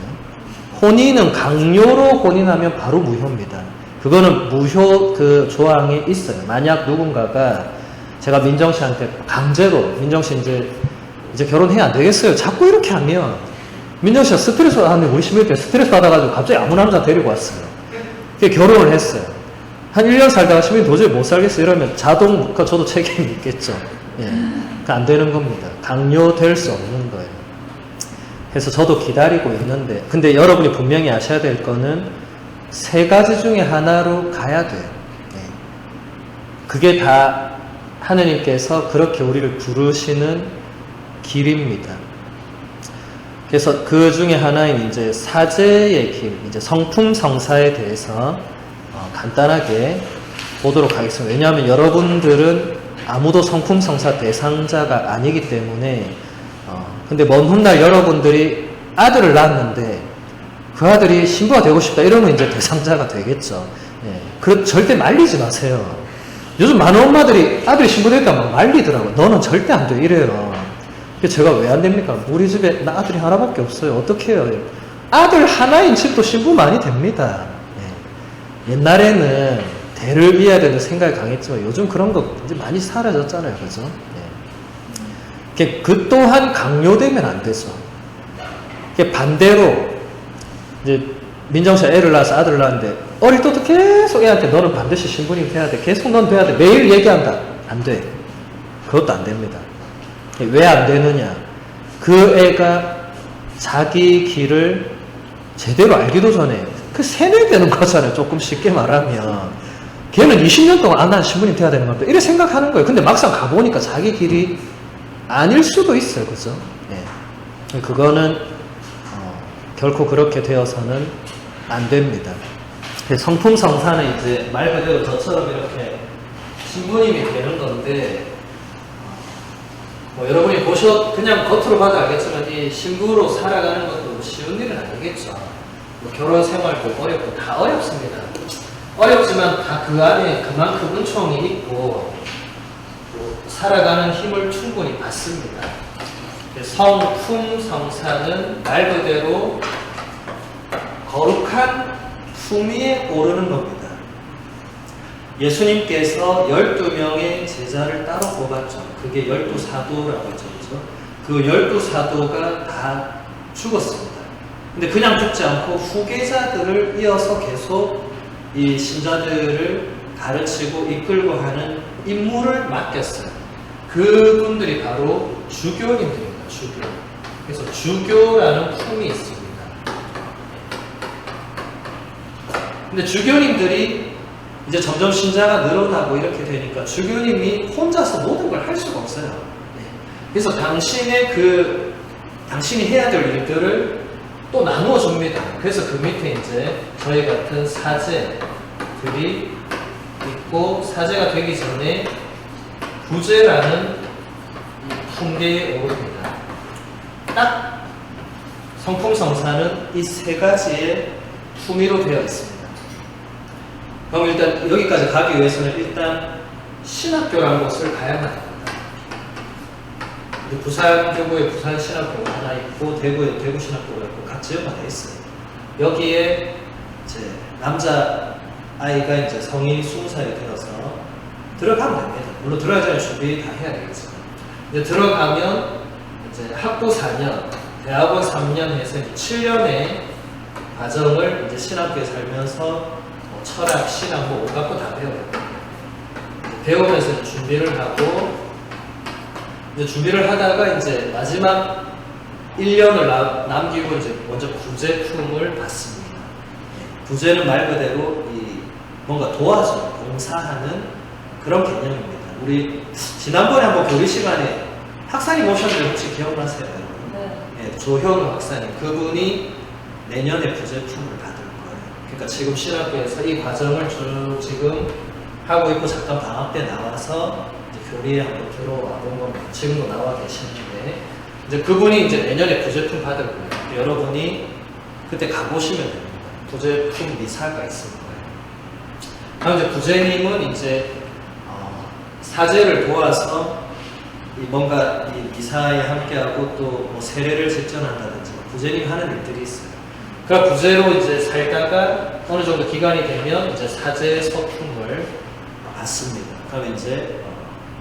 혼인은 강요로 혼인하면 바로 무효입니다. 그거는 무효 그 조항이 있어요. 만약 누군가가 제가 민정 씨한테 강제로 민정 씨 이제 결혼해야 안 되겠어요. 자꾸 이렇게 하면 민정 씨가 스트레스 받았는데 우리 신부 때 스트레스 받아가지고 갑자기 아무 남자 데리고 왔어요. 그게 결혼을 했어요. 한 1년 살다가 신부님 도저히 못 살겠어요. 이러면 자동 저도 책임이 있겠죠. 안 되는 겁니다. 강요될 수 없는 거예요. 그래서 저도 기다리고 있는데 근데 여러분이 분명히 아셔야 될 거는 세 가지 중에 하나로 가야 돼요. 그게 다 하느님께서 그렇게 우리를 부르시는 길입니다. 그래서 그 중에 하나인 이제 사제의 길, 이제 성품 성사에 대해서 간단하게 보도록 하겠습니다. 왜냐하면 여러분들은 아무도 성품 성사 대상자가 아니기 때문에 근데 먼 훗날 여러분들이 아들을 낳았는데 그 아들이 신부가 되고 싶다 이러면 이제 대상자가 되겠죠. 그 절대 말리지 마세요. 요즘 많은 엄마들이 아들이 신부 됐다 막 말리더라고요. 너는 절대 안 돼 이래요. 제가 왜 안 됩니까? 우리 집에 나 아들이 하나밖에 없어요. 어떻게 해요? 아들 하나인 집도 신부 많이 됩니다. 옛날에는 대를 이어야 되는 생각이 강했지만 요즘 그런 거 이제 많이 사라졌잖아요. 그죠? 그 또한 강요되면 안 되죠. 반대로 이제 민정 씨가 애를 낳아서 아들을 낳았는데 어릴 때부터 계속 애한테 너는 반드시 신부님 돼야 돼. 계속 넌 돼야 돼. 매일 얘기한다. 안 돼. 그것도 안 됩니다. 왜 안 되느냐? 그 애가 자기 길을 제대로 알기도 전에 그 세뇌되는 거잖아요. 조금 쉽게 말하면. 걔는 20년 동안 난 신부님 돼야 되는 겁니다. 이래 생각하는 거예요. 근데 막상 가보니까 자기 길이 아닐 수도 있어요. 그죠? 그거는 결코 그렇게 되어서는 안 됩니다. 성품 성사는 이제 말 그대로 저처럼 이렇게 신부님이 되는 건데 여러분이 그냥 겉으로 봐도 알겠지만 이 신부로 살아가는 것도 쉬운 일은 아니겠죠. 결혼 생활도 어렵고 다 어렵습니다. 어렵지만 다 그 안에 그만큼 은총이 있고 살아가는 힘을 충분히 받습니다. 성품 성사는 말 그대로 거룩한 품 위에 오르는 겁니다. 예수님께서 12명의 제자를 따로 뽑았죠. 그게 12사도라고 했죠. 그 12사도가 다 죽었습니다. 근데 그냥 죽지 않고 후계자들을 이어서 계속 이 신자들을 가르치고 이끌고 하는 임무를 맡겼어요. 그분들이 바로 주교님들입니다. 주교. 그래서 주교라는 품이 있습니다. 근데 주교님들이 이제 점점 신자가 늘어나고 이렇게 되니까 주교님이 혼자서 모든 걸 할 수가 없어요. 그래서 당신이 해야 될 일들을 또 나누어 줍니다. 그래서 그 밑에 이제 저희 같은 사제들이 있고, 사제가 되기 전에 부제라는 이 품계에 오릅니다. 딱 성품성사는 이 세 가지의 품위로 되어 있습니다. 그럼 일단 여기까지 가기 위해서는 일단 신학교라는 곳을 가야만 합니다. 부산교구에 부산신학교가 하나 있고, 대구에 대구신학교가 있고, 각 지역마다 있어요. 여기에 이제 남자 아이가 이제 성인이 20살이 되어서 들어가면 됩니다. 물론 들어가기 전에 준비 다 해야 되겠지만, 이제 들어가면 이제 학부 4년, 대학원 3년 해서 7년의 과정을 이제 신학교에 살면서 뭐 철학, 신학, 뭐 온갖 거 다 배워요. 배우면서 준비를 하고, 이제 준비를 하다가 이제 마지막 1년을 남기고 이제 먼저 부제품을 받습니다. 부제는 말 그대로 이 뭔가 도와주는, 봉사하는 그런 개념입니다. 우리 지난번에 한번 교리 시간에 학사님 오셨는데 혹시 기억나세요, 여러분? 네. 조현우 박사님, 그분이 내년에 부제품을 받을 거예요. 그러니까 지금 신학교에서 이 과정을 쭉 지금 하고 있고, 잠깐 방학 때 나와서 이제 교리에 한번 들어와 본 겁니다. 지금도 나와 계시는데, 이제 그분이 이제 내년에 부제품 받을 거예요. 여러분이 그때 가보시면 됩니다. 부제품 미사가 있을 거예요. 다음 이제 부제님은 이제 사제를 도와서 뭔가 이 미사에 함께하고 또 뭐 세례를 직전한다든지 부제님이 하는 일들이 있어요. 그러니까 부제로 이제 살다가 어느 정도 기간이 되면 이제 사제 서품을 받습니다. 그럼 이제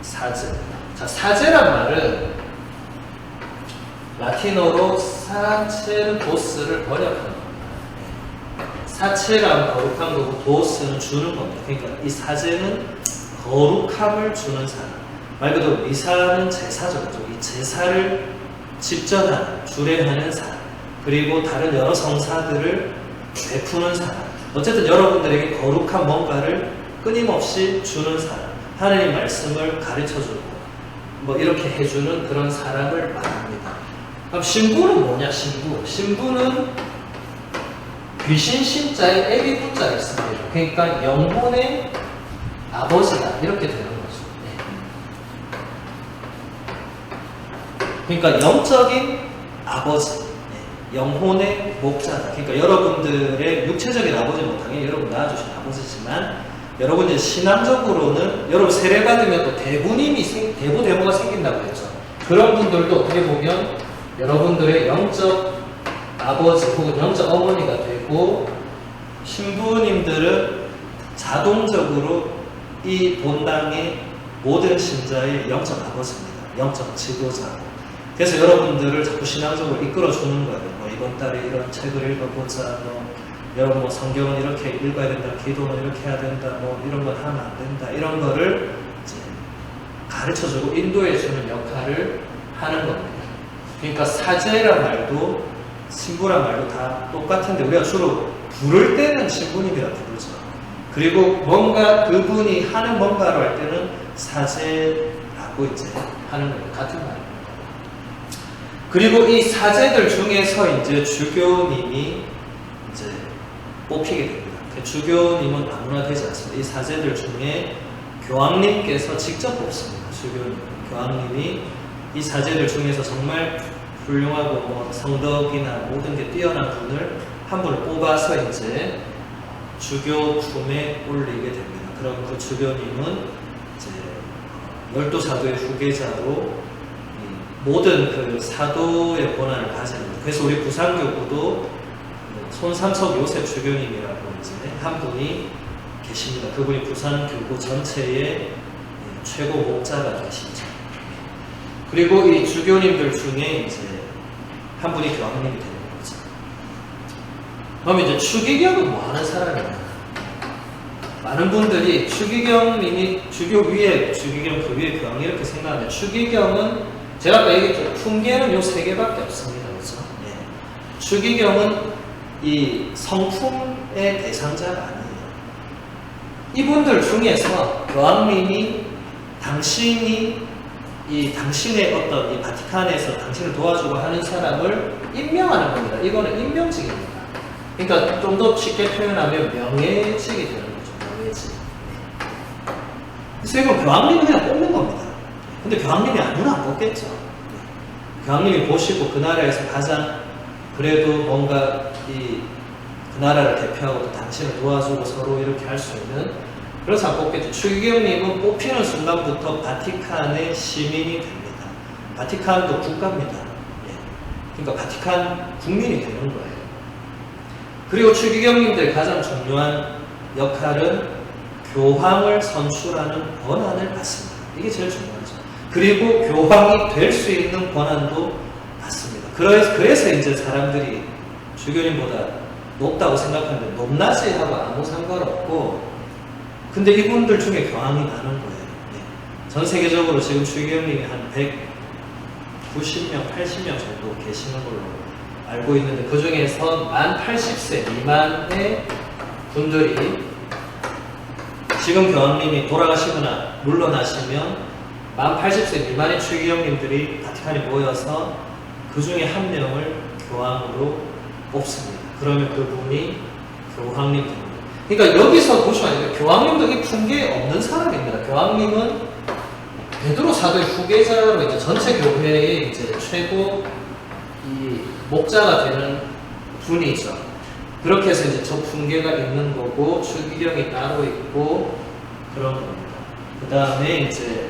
사제. 자, 사제란 말은 라틴어로 사체르도스를 번역하는 겁니다. 사체란 거룩한 거고 도스는 주는 겁니다. 그러니까 이 사제는 거룩함을 주는 사람. 말 그대로 미사는 제사죠. 이 제사를 집전하는, 주례하는 사람. 그리고 다른 여러 성사들을 베푸는 사람. 어쨌든 여러분들에게 거룩한 뭔가를 끊임없이 주는 사람. 하나님 말씀을 가르쳐주고 뭐 이렇게 해주는 그런 사람을 말합니다. 그럼 신부는 뭐냐? 신부는 귀신 신자에 에비 부자가 있습니다. 그러니까 영혼의 아버지다 이렇게 되는 거죠. 그러니까 영적인 아버지, 영혼의 목자다. 그러니까 여러분들의 육체적인 아버지는 당연히 여러분 낳아주신 아버지지만, 여러분들 신앙적으로는 여러분 세례 받으면 또 대부대모가 생긴다고 했죠. 그런 분들도 어떻게 보면 여러분들의 영적 아버지 혹은 영적 어머니가 되고, 신부님들은 자동적으로 이 본당의 모든 신자의 영적 아버지입니다. 영적 지도자고. 그래서 여러분들을 자꾸 신앙적으로 이끌어주는 거예요. 뭐 이번 달에 이런 책을 읽어보자, 여러분 뭐 성경은 이렇게 읽어야 된다, 기도는 이렇게 해야 된다, 뭐 이런 건 하면 안 된다, 이런 거를 이제 가르쳐주고 인도해주는 역할을 하는 겁니다. 그러니까 사제란 말도 신부란 말도 다 똑같은데, 우리가 주로 부를 때는 신부님이라 부르죠. 그리고 뭔가 그분이 하는 뭔가를 할 때는 사제라고 이제 하는 거예요. 같은 말입니다. 그리고 이 사제들 중에서 이제 주교님이 이제 뽑히게 됩니다. 주교님은 아무나 되지 않습니다. 이 사제들 중에 교황님께서 직접 뽑습니다. 주교님, 교황님이 이 사제들 중에서 정말 훌륭하고 뭐 성덕이나 모든 게 뛰어난 분을 한 분을 뽑아서 이제 주교 품에 올리게 됩니다. 그럼 그 주교님은 이제 12사도의 후계자로 모든 그 사도의 권한을 가집니다. 그래서 우리 부산교구도 손삼석 요셉 주교님이라고 이제 한 분이 계십니다. 그분이 부산교구 전체의 최고 목자가 되시죠. 그리고 이 주교님들 중에 이제 한 분이 교황님이 되는 거죠. 그럼 이제 추기경은 뭐 하는 사람이냐? 많은 분들이 추기경님이 주교 위에 추기경 그 위에 교황 이렇게 생각하는데, 추기경은 제가 아까 얘기했죠. 품계는 요 3개밖에 없습니다. 그렇죠? 추기경은 이 성품의 대상자가 아니에요. 이분들 중에서 교황님이 당신의 어떤 이 바티칸에서 당신을 도와주고 하는 사람을 임명하는 겁니다. 이거는 임명직입니다. 그러니까 좀 더 쉽게 표현하면 명예직이 되는 거죠. 명예직. 그래서 이건 교황님이 그냥 뽑는 겁니다. 근데 교황님이 아무나 안 뽑겠죠. 교황님이 보시고 그 나라에서 가장 그래도 뭔가 그 나라를 대표하고 또 당신을 도와주고 서로 이렇게 할 수 있는 그런 사람 뽑겠죠. 추기경님은 뽑히는 순간부터 바티칸의 시민이 됩니다. 바티칸도 국가입니다. 예. 그러니까 바티칸 국민이 되는 거예요. 그리고 추기경님들의 가장 중요한 역할은 교황을 선출하는 권한을 받습니다. 이게 제일 중요하죠. 그리고 교황이 될 수 있는 권한도 받습니다. 그래서 이제 사람들이 주교님보다 높다고 생각하는데 높낮이 하고 아무 상관없고 근데 이분들 중에 교황이 많은 거예요. 네. 전 세계적으로 지금 추기경님이 한 190명, 80명 정도 계시는 걸로 알고 있는데 그 중에서 만 80세 미만의 분들이 지금 교황님이 돌아가시거나 물러나시면 만 80세 미만의 추기경님들이 바티칸에 모여서 그 중에 한 명을 교황으로 뽑습니다. 그러면 그분이 교황님 됩니다. 그러니까 여기서 보시면 안 돼요. 교황님도 이 풍계에 없는 사람입니다. 교황님은 베드로 사도의 후계자로 이제 전체 교회의 이제 최고 이 목자가 되는 분이죠. 그렇게 해서 이제 저 풍계가 있는 거고 추기경이 따로 있고 그런 겁니다. 그 다음에 이제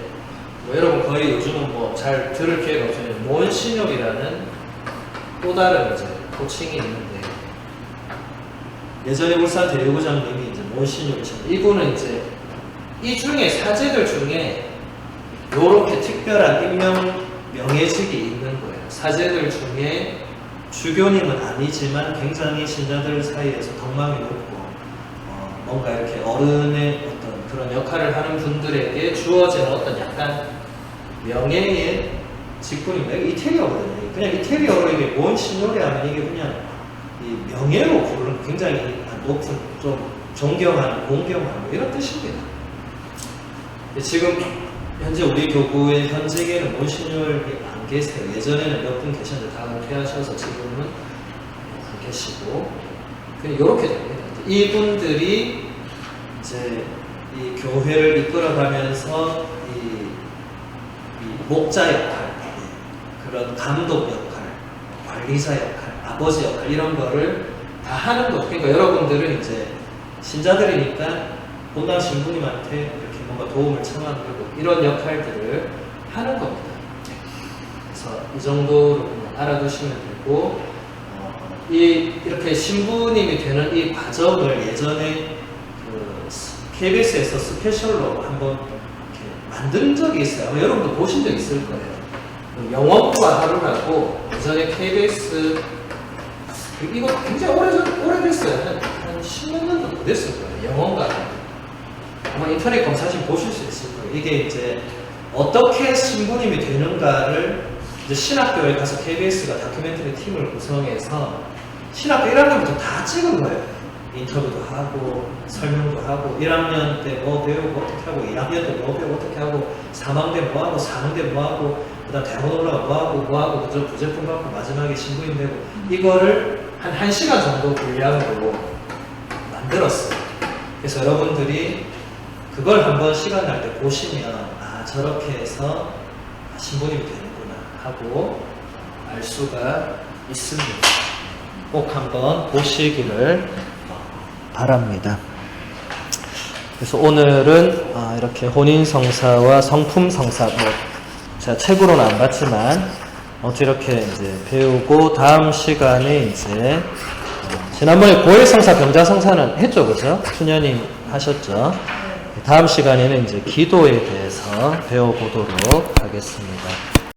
뭐 여러분 거의 요즘은 뭐 잘 들을 기회가 없어요. 몬시뇰이라는 또 다른 이제 호칭이 있는데 예전에 울산 대구장님이 이제 몬시뇰이셨는데 이분은 이제 이 중에 사제들 중에 요렇게 특별한 임명 명예직이 있는 거예요. 사제들 중에 주교님은 아니지만 굉장히 신자들 사이에서 덕망이 높고 뭔가 이렇게 어른의 어떤 그런 역할을 하는 분들에게 주어지는 어떤 약간 명예의 직분입니다. 이태리어거든요. 그냥 이태리어로 이게 몬시뇰이 하면 이게 그냥 이 명예로 부르는 굉장히 높은 좀 존경하는 공경하는 이런 뜻입니다. 지금 현재 우리 교구의 현직에는 몬시뇰이 안 계세요. 예전에는 몇 분 계셨는데 다 은퇴하셔서 지금은 안 계시고 그냥 이렇게 됩니다. 이분들이 이제 이 교회를 이끌어가면서 이 목자 역할, 그런 감독 역할, 관리자 역할, 아버지 역할 이런 거를 다 하는 거. 그러니까 여러분들은 이제 신자들이니까 본당 신부님한테 이렇게 뭔가 도움을 청하는 거고 이런 역할들을 하는 겁니다. 그래서 이 정도로 알아두시면 되고 이렇게 신부님이 되는 이 과정을 예전에 그 KBS에서 스페셜로 한번 이렇게 만든 적이 있어요. 아마 여러분도 보신 적 있을 거예요. 영원과 하루라고 예전에 KBS 이거 굉장히 오래됐어요. 한 10몇 년도 더 됐을 거예요. 영원과 아마 인터넷 검사하시면 보실 수 있을 거예요. 이게 이제 어떻게 신부님이 되는가를 이제 신학교에 가서 KBS가 다큐멘터리 팀을 구성해서 신학교 1학년부터 다 찍은 거예요. 인터뷰도 하고 설명도 하고 1학년 때 뭐 배우고 어떻게 하고 2학년 때 뭐 배우고 어떻게 하고 3학년 때 뭐 하고 4학년 때 뭐 하고 그 다음 대학원 올라가 뭐 하고 그저 부제품 받고 마지막에 신부님 되고 이거를 한 1시간 정도 분량으로 만들었어요. 그래서 여러분들이 그걸 한번 시간 날 때 보시면 아 저렇게 해서 신부님이 되는구나 하고 알 수가 있습니다. 꼭 한번 보시기를 바랍니다. 그래서 오늘은 이렇게 혼인성사와 성품성사 뭐 제가 책으로는 안 봤지만 이렇게 이제 배우고 다음 시간에 이제 지난번에 고해성사 병자성사는 했죠, 그죠? 수녀님 하셨죠? 다음 시간에는 이제 기도에 대해서 배워보도록 하겠습니다.